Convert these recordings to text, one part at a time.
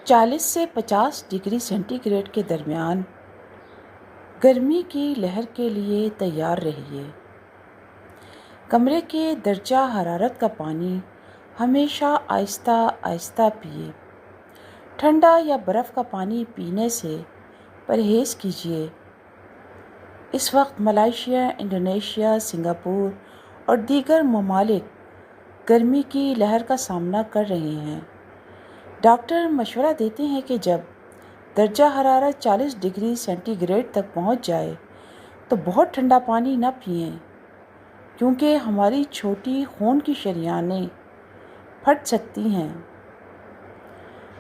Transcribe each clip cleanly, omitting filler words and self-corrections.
40 سے 50 degree centi grade کے درمیان گرمی کی لہر کے لیے تیار رہیے۔ کمرے کے درجہ حرارت کا پانی ہمیشہ آہستہ آہستہ پیے۔ ٹھنڈا یا برف کا پانی پینے سے پرہیز کیجیے۔ اس وقت ملائیشیا، انڈونیشیا، سنگاپور اور دیگر ممالک گرمی کی لہر کا سامنا کر رہے ہیں۔ ڈاکٹر مشورہ دیتے ہیں کہ جب درجہ حرارت 40 ڈگری سینٹی گریڈ تک پہنچ جائے تو بہت ٹھنڈا پانی نہ پئیں، کیونکہ ہماری چھوٹی خون کی شریانیں پھٹ سکتی ہیں۔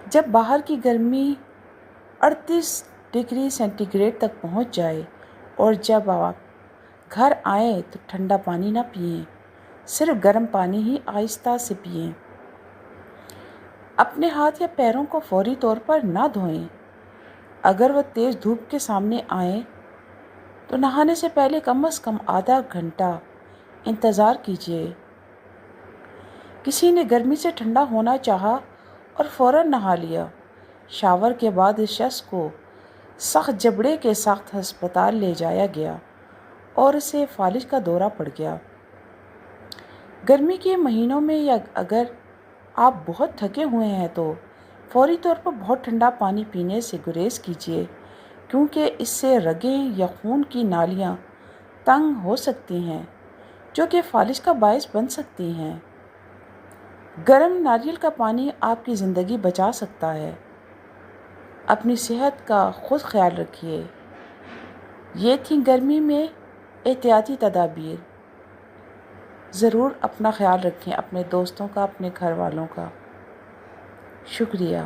جب باہر کی گرمی 38 ڈگری سینٹی گریڈ تک پہنچ جائے اور جب آپ گھر آئیں تو ٹھنڈا پانی نہ پئیں، صرف گرم پانی ہی آہستہ سے پئیں۔ اپنے ہاتھ یا پیروں کو فوری طور پر نہ دھوئیں۔ اگر وہ تیز دھوپ کے سامنے آئیں تو نہانے سے پہلے کم از کم آدھا گھنٹہ انتظار کیجیے۔ کسی نے گرمی سے ٹھنڈا ہونا چاہا اور فوراً نہا لیا۔ شاور کے بعد اس شخص کو سخت جبڑے کے ساتھ ہسپتال لے جایا گیا اور اسے فالج کا دورہ پڑ گیا۔ گرمی کے مہینوں میں یا اگر آپ بہت تھکے ہوئے ہیں تو فوری طور پر بہت ٹھنڈا پانی پینے سے گریز کیجیے، کیونکہ اس سے رگیں یا خون کی نالیاں تنگ ہو سکتی ہیں، جو کہ فالج کا باعث بن سکتی ہیں۔ گرم ناریل کا پانی آپ کی زندگی بچا سکتا ہے۔ اپنی صحت کا خود خیال رکھیے۔ یہ تھیں گرمی میں احتیاطی تدابیر۔ ضرور اپنا خیال رکھیں، اپنے دوستوں کا، اپنے گھر والوں کا۔ شکریہ۔